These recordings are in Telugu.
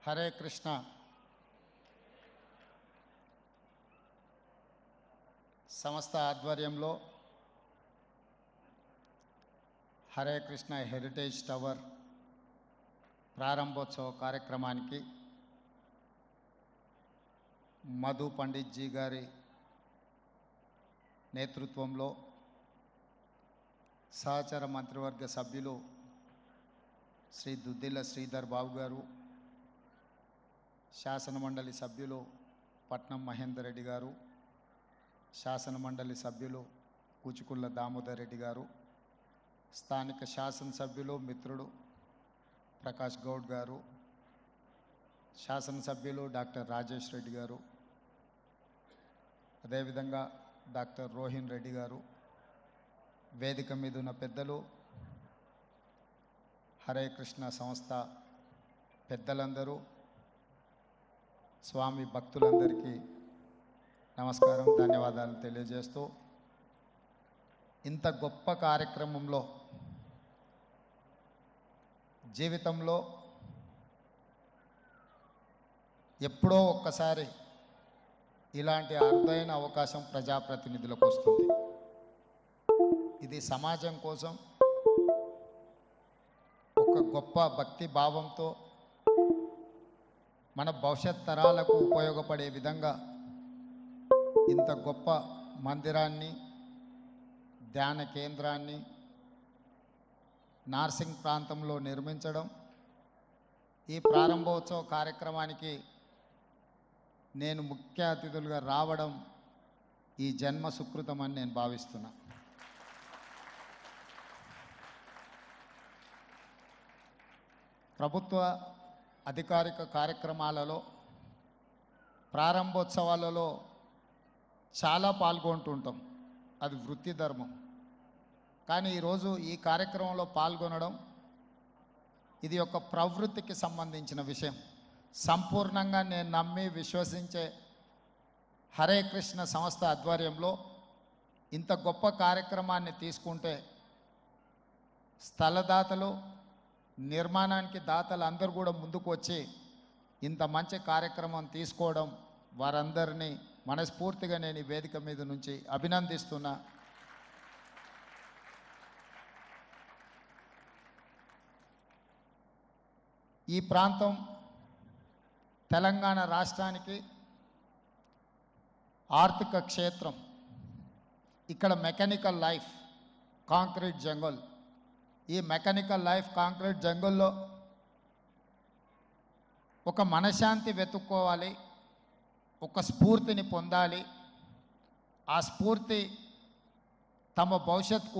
హరే కృష్ణ. సంస్థ ఆధ్వర్యంలో హరే కృష్ణ హెరిటేజ్ టవర్ ప్రారంభోత్సవ కార్యక్రమానికి మధు పండిత్ జీ గారి నేతృత్వంలో సహచర మంత్రివర్గ సభ్యులు శ్రీ దుద్దిల్ల శ్రీధర్ బాబు గారు, శాసనమండలి సభ్యులు పట్నం మహేందర్ రెడ్డి గారు, శాసనమండలి సభ్యులు కూచుకుళ్ళ దామోదర్ రెడ్డి గారు, స్థానిక శాసనసభ్యులు మిత్రుడు ప్రకాష్ గౌడ్ గారు, శాసనసభ్యులు డాక్టర్ రాజేష్ రెడ్డి గారు, అదేవిధంగా డాక్టర్ రోహిన్ రెడ్డి గారు, వేదిక మీద ఉన్న పెద్దలు, హరే కృష్ణ సంస్థ పెద్దలందరూ, స్వామి భక్తులందరికీ నమస్కారం, ధన్యవాదాలు తెలియజేస్తూ, ఇంత గొప్ప కార్యక్రమంలో జీవితంలో ఎప్పుడో ఒక్కసారి ఇలాంటి అరుదైన అవకాశం ప్రజాప్రతినిధులకు వస్తుంది. ఇది సమాజం కోసం ఒక గొప్ప భక్తి భావంతో మన భవిష్యత్ తరాలకు ఉపయోగపడే విధంగా ఇంత గొప్ప మందిరాన్ని, ధ్యాన కేంద్రాన్ని నార్సింగ్ ప్రాంతంలో నిర్మించడం, ఈ ప్రారంభోత్సవ కార్యక్రమానికి నేను ముఖ్య అతిథులుగా రావడం ఈ జన్మ సుకృతం అని నేను భావిస్తున్నా. ప్రభుత్వ అధికారిక కార్యక్రమాలలో, ప్రారంభోత్సవాలలో చాలా పాల్గొంటుంటాం, అది వృత్తి ధర్మం. కానీ ఈరోజు ఈ కార్యక్రమంలో పాల్గొనడం ఇది ఒక ప్రవృత్తికి సంబంధించిన విషయం. సంపూర్ణంగా నేను నమ్మి విశ్వసించే హరే కృష్ణ సంస్థ ఆధ్వర్యంలో ఇంత గొప్ప కార్యక్రమాన్ని తీసుకుంటే స్థలదాతలు, నిర్మాణానికి దాతలు అందరూ కూడా ముందుకు వచ్చి ఇంత మంచి కార్యక్రమం తీసుకోవడం, వారందరినీ మనస్ఫూర్తిగా నేను ఈ వేదిక మీద నుంచి అభినందిస్తున్నా. ఈ ప్రాంతం తెలంగాణ రాష్ట్రానికి ఆర్థిక క్షేత్రం. ఇక్కడ మెకానికల్ లైఫ్, కాంక్రీట్ జంగల్. ఈ మెకానికల్ లైఫ్, కాంక్రీట్ జంగల్లో ఒక మనశ్శాంతి వెతుక్కోవాలి, ఒక స్ఫూర్తిని పొందాలి. ఆ స్ఫూర్తి తమ భవిష్యత్తుకు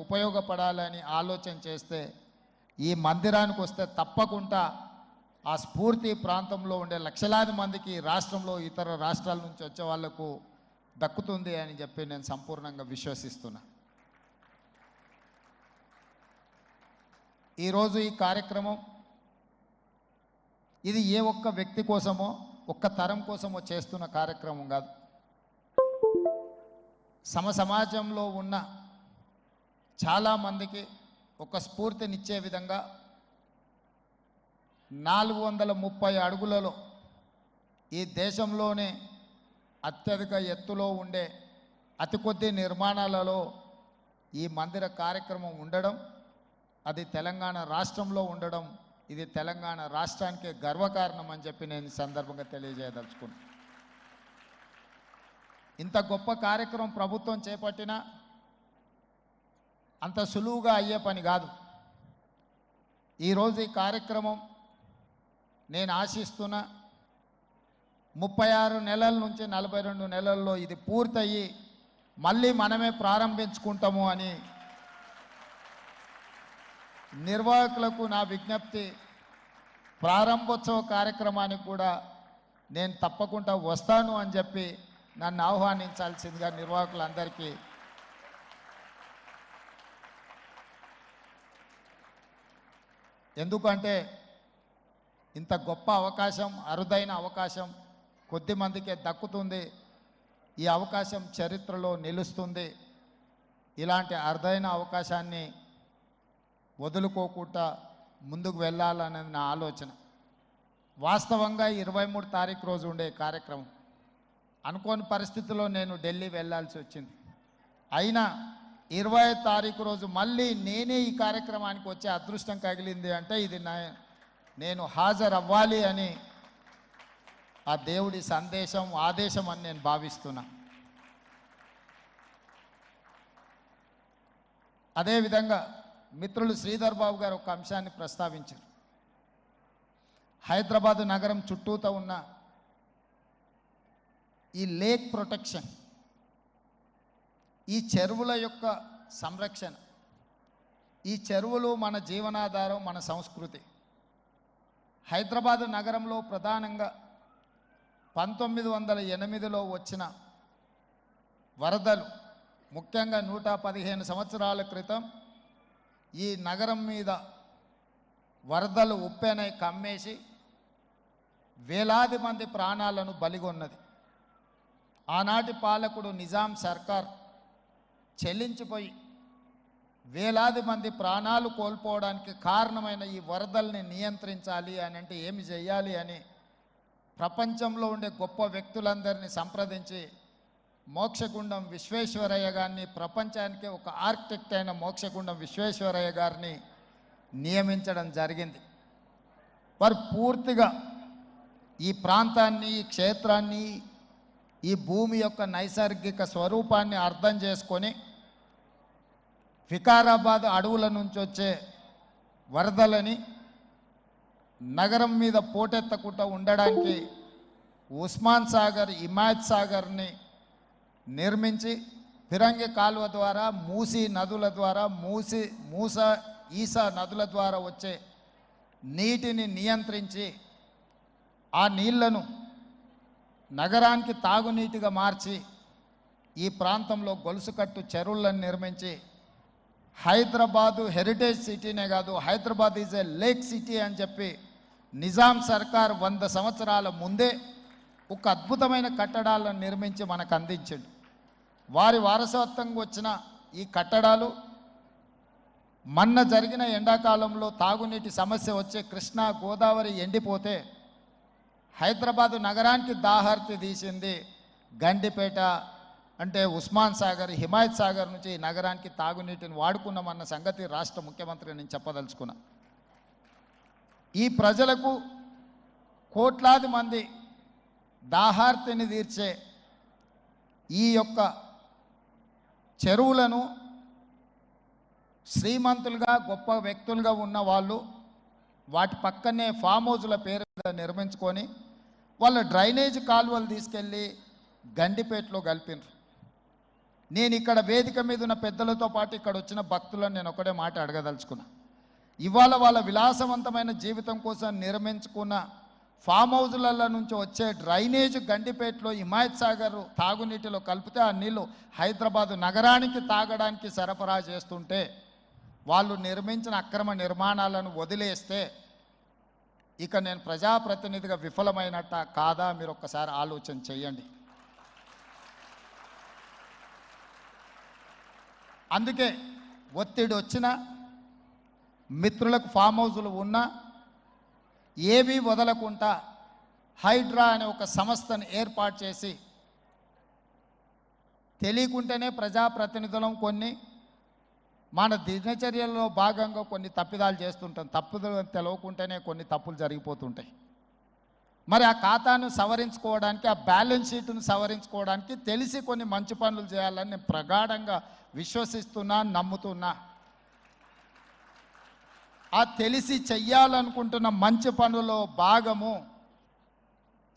ఉపయోగపడాలని ఆలోచన చేస్తే ఈ మందిరానికి వస్తే తప్పకుండా ఆ స్ఫూర్తి ప్రాంతంలో ఉండే లక్షలాది మందికి, రాష్ట్రంలో ఇతర రాష్ట్రాల నుంచి వచ్చే వాళ్లకు దక్కుతుంది అని చెప్పి నేను సంపూర్ణంగా విశ్వసిస్తున్నా. ఈరోజు ఈ కార్యక్రమం ఇది ఏ ఒక్క వ్యక్తి కోసమో, ఒక్క తరం కోసమో చేస్తున్న కార్యక్రమం కాదు. సమాజంలో ఉన్న చాలామందికి ఒక స్ఫూర్తినిచ్చే విధంగా 430 అడుగులలో ఈ దేశంలోనే అత్యధిక ఎత్తులో ఉండే అతి కొద్ది నిర్మాణాలలో ఈ మందిర కార్యక్రమం ఉండడం, అది తెలంగాణ రాష్ట్రంలో ఉండడం, ఇది తెలంగాణ రాష్ట్రానికే గర్వకారణం అని చెప్పి నేను ఈ సందర్భంగా తెలియజేయదలుచుకున్నాను. ఇంత గొప్ప కార్యక్రమం ప్రభుత్వం చేపట్టినా అంత సులువుగా అయ్యే పని కాదు. ఈరోజు ఈ కార్యక్రమం నేను ఆశిస్తున్న 36 నెలల నుంచి 42 నెలల్లో ఇది పూర్తయ్యి మళ్ళీ మనమే ప్రారంభించుకుంటాము అని నిర్వాహకులకు నా విజ్ఞప్తి. ప్రారంభోత్సవ కార్యక్రమానికి కూడా నేను తప్పకుండా వస్తాను అని చెప్పి నన్ను ఆహ్వానించాల్సిందిగా నిర్వాహకులందరికీ ఎందుకంటే ఇంత గొప్ప అవకాశం, అరుదైన అవకాశం కొద్ది మందికే దక్కుతుంది. ఈ అవకాశం చరిత్రలో నిలుస్తుంది. ఇలాంటి అరుదైన అవకాశాన్ని వదులుకోకుండా ముందుకు వెళ్ళాలనేది నా ఆలోచన. వాస్తవంగా 23 తారీఖు రోజు ఉండే కార్యక్రమం. అనుకోని పరిస్థితుల్లో నేను ఢిల్లీ వెళ్ళాల్సి వచ్చింది. అయినా 20 తారీఖు రోజు మళ్ళీ నేనే ఈ కార్యక్రమానికి వచ్చే అదృష్టం కలిగింది అంటే ఇది నేను హాజరు అవ్వాలి అని ఆ దేవుడి సందేశం, ఆదేశం అని నేను భావిస్తున్నా. అదేవిధంగా మిత్రులు శ్రీధర్ బాబు గారు ఒక అంశాన్ని ప్రస్తావించారు. హైదరాబాదు నగరం చుట్టూతో ఉన్న ఈ లేక్ ప్రొటెక్షన్, ఈ చెరువుల యొక్క సంరక్షణ, ఈ చెరువులు మన జీవనాధారం, మన సంస్కృతి. హైదరాబాదు నగరంలో ప్రధానంగా 1908లో వచ్చిన వరదలు, ముఖ్యంగా 115 సంవత్సరాల క్రితం ఈ నగరం మీద వరదలు ఉప్పెనై కమ్మేసి వేలాది మంది ప్రాణాలను బలిగొన్నది. ఆనాటి పాలకుడు నిజాం సర్కార్ చెల్లించిపోయి వేలాది మంది ప్రాణాలు కోల్పోవడానికి కారణమైన ఈ వరదల్ని నియంత్రించాలి అని అంటే ఏమి చేయాలి అని ప్రపంచంలో ఉండే గొప్ప వ్యక్తులందరినీ సంప్రదించి మోక్షగుండం విశ్వేశ్వరయ్య గారిని, ప్రపంచానికే ఒక ఆర్కిటెక్ట్ అయిన మోక్షగుండం విశ్వేశ్వరయ్య గారిని నియమించడం జరిగింది. వారు పూర్తిగా ఈ ప్రాంతాన్ని, ఈ క్షేత్రాన్ని, ఈ భూమి యొక్క నైసర్గిక స్వరూపాన్ని అర్థం చేసుకొని వికారాబాద్ అడవుల నుంచి వచ్చే వరదలని నగరం మీద పోటెత్తకుండా ఉండడానికి ఉస్మాన్ సాగర్, హిమాయత్ సాగర్ని నిర్మించి ఫిరంగి కాలువ ద్వారా, మూసీ నదుల ద్వారా, ఈసా నదుల ద్వారా వచ్చే నీటిని నియంత్రించి ఆ నీళ్లను నగరానికి తాగునీటిగా మార్చి ఈ ప్రాంతంలో గొలుసుకట్టు చెరువులను నిర్మించి హైదరాబాదు హెరిటేజ్ సిటీనే కాదు, Hyderabad is a lake city అని చెప్పి నిజాం సర్కార్ 100 సంవత్సరాల ముందే ఒక అద్భుతమైన కట్టడాలను నిర్మించి మనకు అందించాడు. వారి వారసత్వంగా వచ్చిన ఈ కట్టడాలు మొన్న జరిగిన ఎండాకాలంలో తాగునీటి సమస్య వచ్చే కృష్ణా, గోదావరి ఎండిపోతే హైదరాబాదు నగరానికి దాహార్తి తీసింది గండిపేట, అంటే ఉస్మాన్ సాగర్, హిమాయత్ సాగర్ నుంచి ఈ నగరానికి తాగునీటిని వాడుకున్నామన్న సంగతి రాష్ట్ర ముఖ్యమంత్రి నేను చెప్పదలుచుకున్నా. ఈ ప్రజలకు కోట్లాది మంది దాహార్తిని తీర్చే ఈ యొక్క చెరువులను శ్రీమంతులుగా, గొప్ప వ్యక్తులుగా ఉన్న వాళ్ళు వాటి పక్కనే ఫామ్ హౌజుల పేరు మీద నిర్మించుకొని వాళ్ళ డ్రైనేజ్ కాలువలు తీసుకెళ్ళి గండిపేటలో కలిపినారు. నేను ఇక్కడ వేదిక మీద ఉన్న పెద్దలతో పాటు ఇక్కడ వచ్చిన భక్తులను నేను ఒకటే మాట అడగదలుచుకున్నా. ఇవాళ వాళ్ళ విలాసవంతమైన జీవితం కోసం నిర్మించుకున్న ఫామ్ హౌజులలో నుంచి వచ్చే డ్రైనేజ్ గండిపేటలో హిమాయత్ సాగర్ తాగునీటిలో కలిపితే ఆ నీళ్లు హైదరాబాదు నగరానికి తాగడానికి సరఫరా చేస్తుంటే వాళ్ళు నిర్మించిన అక్రమ నిర్మాణాలను వదిలేస్తే ఇక నేను ప్రజాప్రతినిధిగా విఫలమైనట్ట కాదా మీరు ఒక్కసారి ఆలోచన చేయండి. అందుకే ఒత్తిడి వచ్చినా, మిత్రులకు ఫామ్ హౌజులు ఉన్నా ఏవీ వదలకుండా హైడ్రా అనే ఒక సంస్థను ఏర్పాటు చేసి తెలియకుంటేనే ప్రజాప్రతినిధులం కొన్ని మన దినచర్యల్లో భాగంగా కొన్ని తప్పిదాలు చేస్తుంటాం. తప్పుదలు తెలవకుంటేనే కొన్ని తప్పులు జరిగిపోతుంటాయి. మరి ఆ ఖాతాను సవరించుకోవడానికి, ఆ బ్యాలెన్స్ షీట్ను సవరించుకోవడానికి తెలిసి కొన్ని మంచి పనులు చేయాలని నేను ప్రగాఢంగా విశ్వసిస్తున్నా, నమ్ముతున్నా. ఆ తెలిసి చెయ్యాలనుకుంటున్న మంచి పనుల్లో భాగము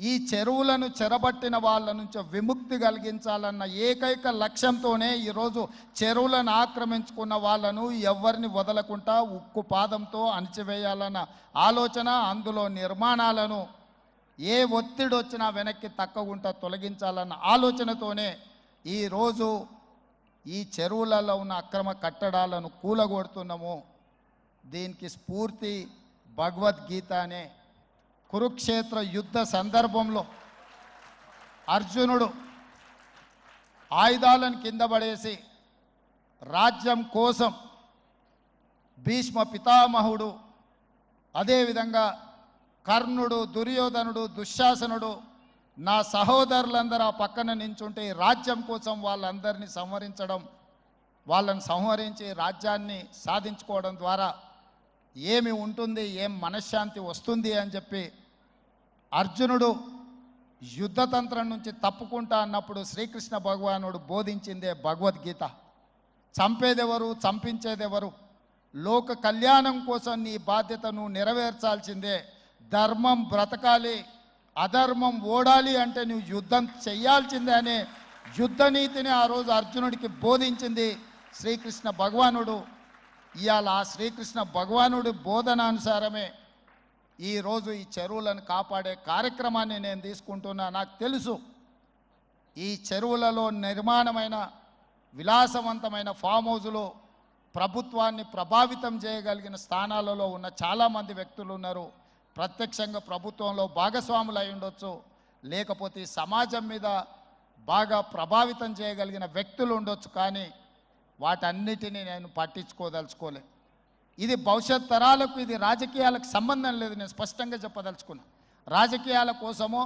ఈ చెరువులను చెరబట్టిన వాళ్ళ నుంచి విముక్తి కలిగించాలన్న ఏకైక లక్ష్యంతోనే ఈరోజు చెరువులను ఆక్రమించుకున్న వాళ్ళను ఎవరిని వదలకుండా ఉక్కు పాదంతో అణిచివేయాలన్న ఆలోచన, అందులో నిర్మాణాలను ఏ ఒత్తిడి వచ్చినా వెనక్కి తక్కకుండా తొలగించాలన్న ఆలోచనతోనే ఈరోజు ఈ చెరువులలో ఉన్న అక్రమ కట్టడాలను కూలగొడుతున్నాము. దీనికి స్ఫూర్తి భగవద్గీత అనే కురుక్షేత్ర యుద్ధ సందర్భంలో అర్జునుడు ఆయుధాలను కింద పడేసి రాజ్యం కోసం భీష్మ పితామహుడు, అదేవిధంగా కర్ణుడు, దుర్యోధనుడు, దుశ్శాసనుడు నా సహోదరులందరూ ఆ పక్కన నించుంటే ఈ రాజ్యం కోసం వాళ్ళందరినీ సంహరించడం, వాళ్ళని సంహరించి రాజ్యాన్ని సాధించుకోవడం ద్వారా ఏమి ఉంటుంది, ఏం మనశ్శాంతి వస్తుంది అని చెప్పి అర్జునుడు యుద్ధతంత్రం నుంచి తప్పుకుంటా అన్నప్పుడు శ్రీకృష్ణ భగవానుడు బోధించిందే భగవద్గీత. చంపేదెవరు, చంపించేదెవరు, లోక కళ్యాణం కోసం నీ బాధ్యతను నెరవేర్చాల్సిందే, ధర్మం బ్రతకాలి, అధర్మం ఓడాలి అంటే నువ్వు యుద్ధం చెయ్యాల్సిందే అనే యుద్ధనీతిని ఆ రోజు అర్జునుడికి బోధించింది శ్రీకృష్ణ భగవానుడు. ఇవాళ ఆ శ్రీకృష్ణ భగవానుడి బోధనానుసారమే ఈరోజు ఈ చెరువులను కాపాడే కార్యక్రమాన్ని నేను తీసుకుంటున్నా. నాకు తెలుసు ఈ చెరువులలో నిర్మాణమైన విలాసవంతమైన ఫామ్ హౌజులు ప్రభుత్వాన్ని ప్రభావితం చేయగలిగిన స్థానాలలో ఉన్న చాలామంది వ్యక్తులు ఉన్నారు. ప్రత్యక్షంగా ప్రభుత్వంలో భాగస్వాములు అయి ఉండొచ్చు, లేకపోతే సమాజం మీద బాగా ప్రభావితం చేయగలిగిన వ్యక్తులు ఉండొచ్చు. కానీ వాటన్నిటినీ నేను పట్టించుకోదలుచుకోలే. ఇది భవిష్యత్ తరాలకు, ఇది రాజకీయాలకు సంబంధం లేదు. నేను స్పష్టంగా చెప్పదలుచుకున్నా. రాజకీయాల కోసమో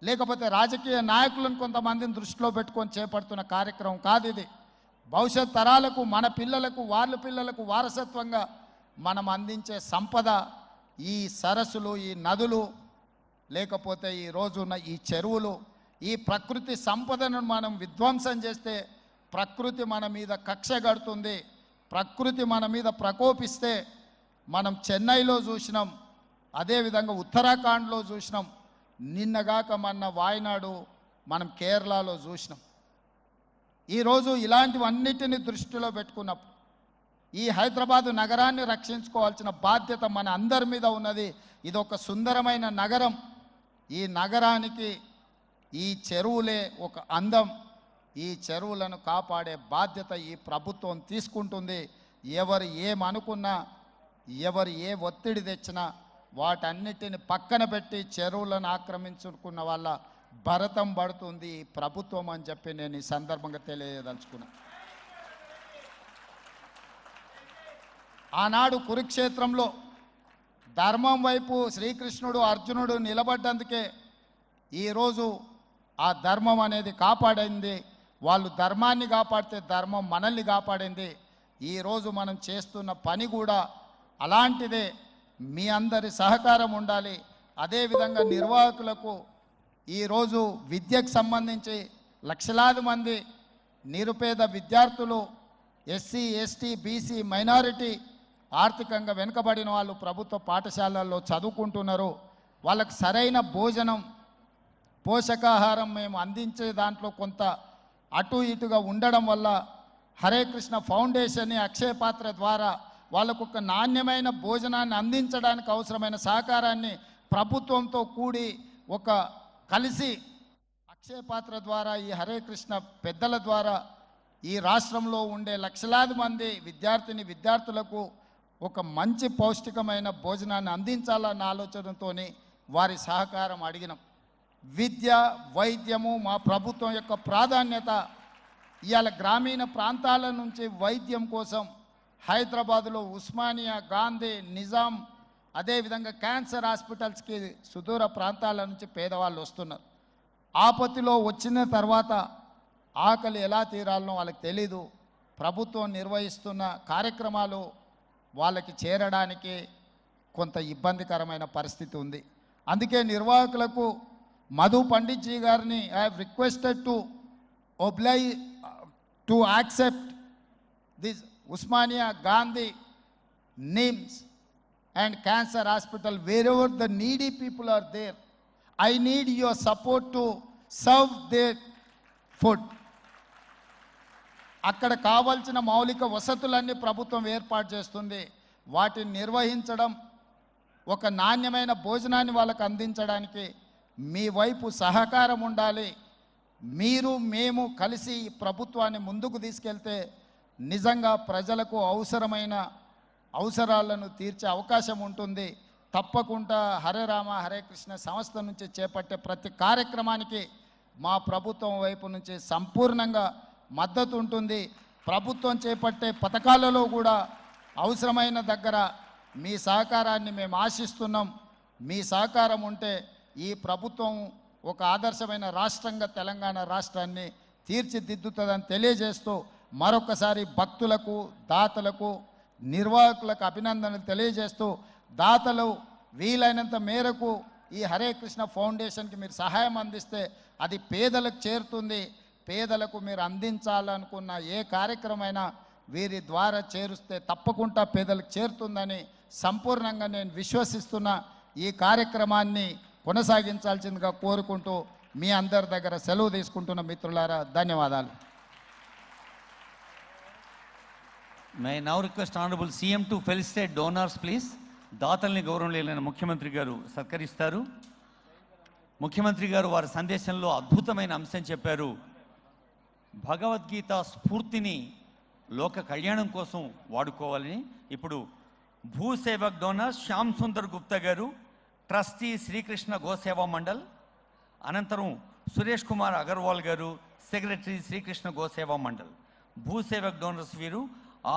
లేకపోతే రాజకీయ నాయకులను కొంతమందిని దృష్టిలో పెట్టుకొని చేపడుతున్న కార్యక్రమం కాదు ఇది. భవిష్యత్ తరాలకు, మన పిల్లలకు, వాళ్ళ పిల్లలకు వారసత్వంగా మనం అందించే సంపద ఈ సరస్సులు, ఈ నదులు, లేకపోతే ఈ రోజున్న ఈ చెరువులు. ఈ ప్రకృతి సంపదను మనం విధ్వంసం చేస్తే ప్రకృతి మన మీద కక్ష కడుతుంది. ప్రకృతి మన మీద ప్రకోపిస్తే మనం చెన్నైలో చూసినాం, అదేవిధంగా ఉత్తరాఖండ్లో చూసినాం, నిన్నగాక మొన్న వాయనాడు, మనం కేరళలో చూసినాం. ఈరోజు ఇలాంటివన్నిటిని దృష్టిలో పెట్టుకున్నప్పుడు ఈ హైదరాబాదు నగరాన్ని రక్షించుకోవాల్సిన బాధ్యత మన అందరి మీద ఉన్నది. ఇది ఒక సుందరమైన నగరం. ఈ నగరానికి ఈ చెరువులే ఒక అందం. ఈ చెరువులను కాపాడే బాధ్యత ఈ ప్రభుత్వం తీసుకుంటుంది. ఎవరు ఏమనుకున్నా, ఎవరు ఏ ఒత్తిడి తెచ్చినా వాటన్నిటిని పక్కన పెట్టి చెరువులను ఆక్రమించుకున్న వాళ్ళ భరతం పడుతుంది ఈ ప్రభుత్వం అని చెప్పి నేను ఈ సందర్భంగా తెలియదలుచుకున్నా. ఆనాడు కురుక్షేత్రంలో ధర్మం వైపు శ్రీకృష్ణుడు, అర్జునుడు నిలబడ్డందుకే ఈరోజు ఆ ధర్మం అనేది కాపాడింది. వాళ్ళు ధర్మాన్ని కాపాడితే ధర్మం మనల్ని కాపాడింది. ఈరోజు మనం చేస్తున్న పని కూడా అలాంటిదే. మీ అందరి సహకారం ఉండాలి. అదేవిధంగా నిర్వాహకులకు ఈరోజు విద్యకు సంబంధించి లక్షలాది మంది నిరుపేద విద్యార్థులు, ఎస్సీ, ఎస్టీ, బీసీ, మైనారిటీ, ఆర్థికంగా వెనుకబడిన వాళ్ళు ప్రభుత్వ పాఠశాలల్లో చదువుకుంటున్నారు. వాళ్ళకి సరైన భోజనం, పోషకాహారం మేము అందించే దాంట్లో కొంత అటు ఇటుగా ఉండడం వల్ల హరే కృష్ణ ఫౌండేషన్, అక్షయ పాత్ర ద్వారా వాళ్ళకు ఒక నాణ్యమైన భోజనాన్ని అందించడానికి అవసరమైన సహకారాన్ని ప్రభుత్వంతో కూడి ఒక కలిసి అక్షయ పాత్ర ద్వారా, ఈ హరే కృష్ణ పెద్దల ద్వారా ఈ రాష్ట్రంలో ఉండే లక్షలాది మంది విద్యార్థులకు ఒక మంచి పౌష్టికమైన భోజనాన్ని అందించాలన్న ఆలోచనతో వారి సహకారం అడిగినాం. విద్య, వైద్యము మా ప్రభుత్వం యొక్క ప్రాధాన్యత. ఇవాళ గ్రామీణ ప్రాంతాల నుంచి వైద్యం కోసం హైదరాబాదులో ఉస్మానియా, గాంధీ, నిజాం, అదేవిధంగా క్యాన్సర్ హాస్పిటల్స్కి సుదూర ప్రాంతాల నుంచి పేదవాళ్ళు వస్తున్నారు. ఆపత్తిలో వచ్చిన తర్వాత ఆకలి ఎలా తీరాలనో వాళ్ళకి తెలీదు. ప్రభుత్వం నిర్వహిస్తున్న కార్యక్రమాలు వాళ్ళకి చేరడానికి కొంత ఇబ్బందికరమైన పరిస్థితి ఉంది. అందుకే నిర్వాహకులకు మధు పండిత్ జీ గారిని I have requested to accept this Osmania, Gandhi, NIMS and cancer hospital, wherever the needy people are there. I need your support to serve their food. అక్కడ కావాల్సిన మౌలిక వసతులన్నీ ప్రభుత్వం ఏర్పాటు చేస్తుంది. వాటిని నిర్వహించడం, ఒక నాణ్యమైన భోజనాన్ని వాళ్ళకు అందించడానికి మీ వైపు సహకారం ఉండాలి. మీరు మేము కలిసి ఈ ప్రభుత్వాన్ని ముందుకు తీసుకెళ్తే నిజంగా ప్రజలకు అవసరాలను తీర్చే అవకాశం ఉంటుంది. తప్పకుండా హరే రామ హరే కృష్ణ సంస్థ నుంచి చేపట్టే ప్రతి కార్యక్రమానికి మా ప్రభుత్వం వైపు నుంచి సంపూర్ణంగా మద్దతు ఉంటుంది. ప్రభుత్వం చేపట్టే పథకాలలో కూడా అవసరమైన దగ్గర మీ సహకారాన్ని మేము ఆశిస్తున్నాం. మీ సహకారం ఉంటే ఈ ప్రభుత్వం ఒక ఆదర్శమైన రాష్ట్రంగా తెలంగాణ రాష్ట్రాన్ని తీర్చిదిద్దుతుందని తెలియజేస్తూ మరొకసారి భక్తులకు, దాతలకు, నిర్వాహకులకు అభినందనలు తెలియజేస్తూ, దాతలు వీలైనంత మేరకు ఈ హరే కృష్ణ ఫౌండేషన్కి మీరు సహాయం అందిస్తే అది పేదలకు చేరుతుంది. పేదలకు మీరు అందించాలనుకున్న ఏ కార్యక్రమైనా వీరి ద్వారా చేరుస్తే తప్పకుండా పేదలకు చేరుతుందని సంపూర్ణంగా నేను విశ్వసిస్తున్న ఈ కార్యక్రమాన్ని కొనసాగించాల్సిందిగా కోరుకుంటూ మీ అందరి దగ్గర సెలవు తీసుకుంటున్న మిత్రులారా, ధన్యవాదాలు. May I now request Honorable CM to felicitate donors, please. దాతల్ని గౌరవనీయులైన ముఖ్యమంత్రి గారు సత్కరిస్తారు. ముఖ్యమంత్రి గారు వారి సందేశంలో అద్భుతమైన అంశం చెప్పారు. భగవద్గీత స్ఫూర్తిని లోక కళ్యాణం కోసం వాడుకోవాలని. ఇప్పుడు భూసేవక్ డోనర్ శ్యామ్ సుందర్ గుప్తా గారు, ట్రస్టీ శ్రీకృష్ణ గోసేవా మండల్. అనంతరం సురేష్ కుమార్ అగర్వాల్ గారు, సెక్రటరీ శ్రీకృష్ణ గోసేవా మండల్. భూసేవక్ డోనర్స్ వీరు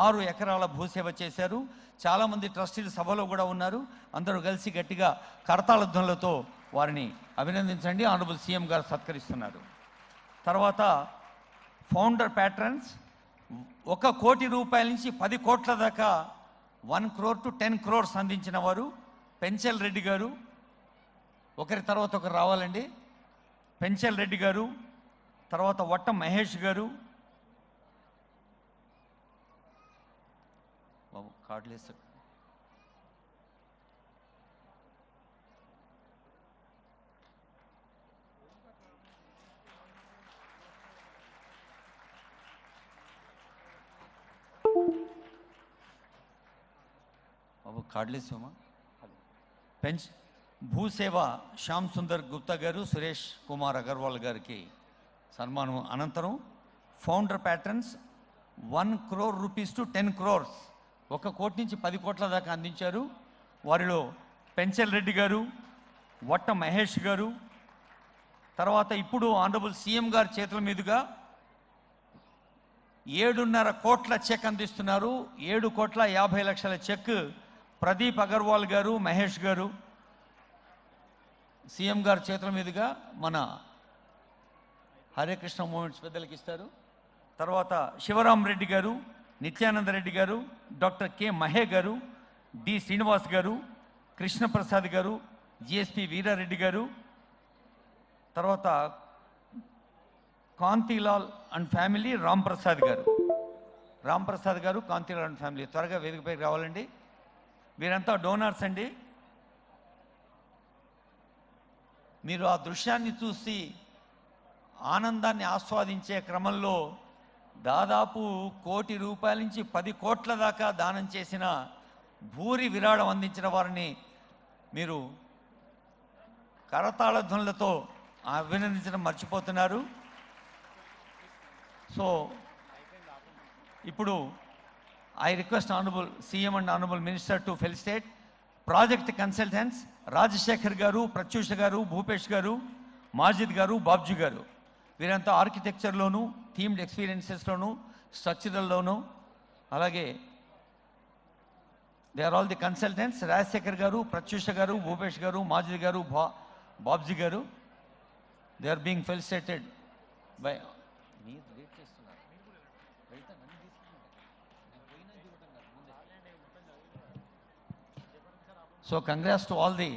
6 ఎకరాల భూసేవ చేశారు. చాలామంది ట్రస్టీలు సభలో కూడా ఉన్నారు. అందరూ కలిసి గట్టిగా కరతాళధ్వనులతో వారిని అభినందించండి. ఆనరబుల్ సీఎం గారు సత్కరిస్తున్నారు. తర్వాత ఫౌండర్ ప్యాట్రన్స్ 1 కోటి రూపాయల నుంచి 10 కోట్ల దాకా 1 crore to 10 crores అందించిన వారు పెంచల్ రెడ్డి గారు. ఒకరి తర్వాత ఒకరు రావాలండి. పెంచల్ రెడ్డి గారు, తర్వాత వట్ట మహేష్ గారు. బాబు కార్డులేసు. బాబు కార్డులేసామా? భూసేవ శ్యామ్ సుందర్ గుప్తా గారు, సురేష్ కుమార్ అగర్వాల్ గారికి సన్మానం. అనంతరం founder patterns 1 crore rupees to 10 crores, 1 కోటి నుంచి 10 కోట్ల దాకా అందించారు. వారిలో పెంచల్ రెడ్డి గారు, వట్ట మహేష్ గారు. తర్వాత ఇప్పుడు ఆనరబుల్ సీఎం గారి చేతుల మీదుగా 7.5 కోట్ల చెక్ అందిస్తున్నారు. 7,50,00,000 చెక్ ప్రదీప్ అగర్వాల్ గారు, మహేష్ గారు సీఎం గారి చేతుల మీదుగా మన హరే కృష్ణ మూమెంట్స్ పెద్దలకి ఇస్తారు. తర్వాత శివరాం రెడ్డి గారు, నిత్యానంద రెడ్డి గారు, డాక్టర్ కె మహే గారు, డి శ్రీనివాస్ గారు, కృష్ణప్రసాద్ గారు, జిఎస్పి వీరారెడ్డి గారు. తర్వాత కాంతిలాల్ అండ్ ఫ్యామిలీ రాంప్రసాద్ గారు. రాంప్రసాద్ గారు, కాంతిలాల్ అండ్ ఫ్యామిలీ త్వరగా వేదికపైకి రావాలండి. వీరంతా డోనర్స్ అండి. మీరు ఆ దృశ్యాన్ని చూసి ఆనందాన్ని ఆస్వాదించే క్రమంలో దాదాపు 1 కోటి రూపాయల నుంచి 10 కోట్ల దాకా దానం చేసిన, భూరి విరాళం అందించిన వారిని మీరు కరతాళ ధ్వనులతో అభినందించడం మర్చిపోతున్నారు. సో ఇప్పుడు I request honourable CM and honourable minister to felicitate project consultants Rajasekhar garu, Pratyusha garu, Bhupesh garu, Majid garu, Babji గారు. వీరంతా ఆర్కిటెక్చర్లోను, థీమ్డ్ ఎక్స్పీరియన్సెస్లోను, స్ట్రక్చరల్లోను, అలాగే they are all the consultants. Rajasekhar garu, Pratyusha garu, Bhupesh garu, Majid garu, Babji garu. They are being felicitated by. So congrats to all the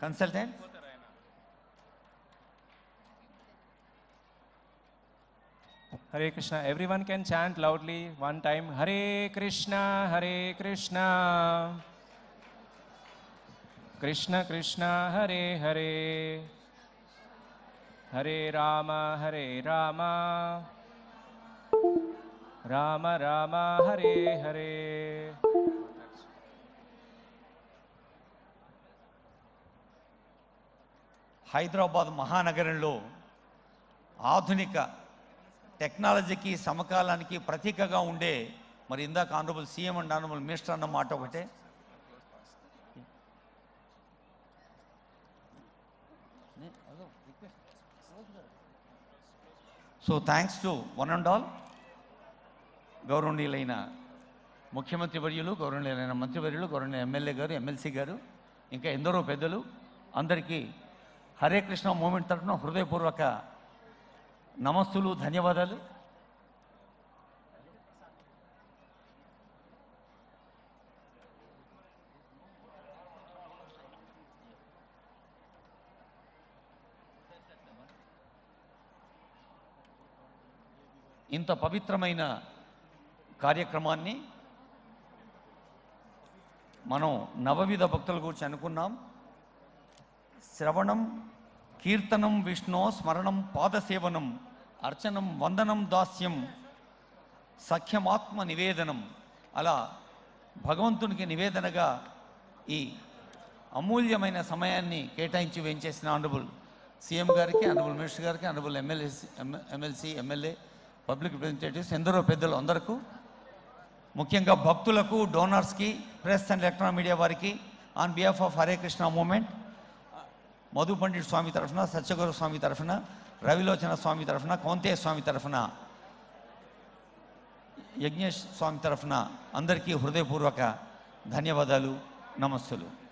consultants. Hare Krishna. Everyone can chant loudly one time. Hare Krishna, Hare Krishna, Krishna Krishna, Hare Hare, Hare Rama, Hare Rama, Rama Rama, Hare Hare. Hyderabad మహానగరంలో ఆధునిక టెక్నాలజీకి, సమకాలానికి ప్రతీకగా ఉండే, మరి ఇందాక honourable CM and honourable minister అన్న మాట ఒకటే. So thanks to one and all. గౌరవనీయులైన ముఖ్యమంత్రి వర్యులు, గౌరవనీయులైన మంత్రివర్యులు, గౌరవనీయ ఎమ్మెల్యే గారు, ఎమ్మెల్సీ గారు, ఇంకా ఎందరో పెద్దలు అందరికీ హరే కృష్ణ మూమెంట్ తరఫున హృదయపూర్వక నమస్తులు, ధన్యవాదాలు. ఇంత పవిత్రమైన కార్యక్రమాన్ని మనం నవవిధ భక్తుల గురించి అనుకున్నాం. శ్రవణం, కీర్తనం, విష్ణు స్మరణం, పాదసేవనం, అర్చనం, వందనం, దాస్యం, సఖ్యమాత్మ నివేదనం. అలా భగవంతునికి నివేదనగా ఈ అమూల్యమైన సమయాన్ని కేటాయించి వేయించేసిన ఆనరబుల్ సీఎం గారికి, ఆనరబుల్ మినిస్టర్ గారికి, honourable MLC, MLA, public representatives, ఎందరో పెద్దలు అందరికీ, ముఖ్యంగా భక్తులకు, డోనర్స్కి, ప్రెస్ అండ్ ఎలక్ట్రానిక్ మీడియా వారికి on behalf of Hare Krishna movement, Madhu Pandit Swami తరఫున, సత్యగురు స్వామి తరఫున, రవిలోచన స్వామి తరఫున, కౌంతేయ స్వామి తరఫున, యజ్ఞేష్ స్వామి తరఫున అందరికీ హృదయపూర్వక ధన్యవాదాలు, నమస్సులు.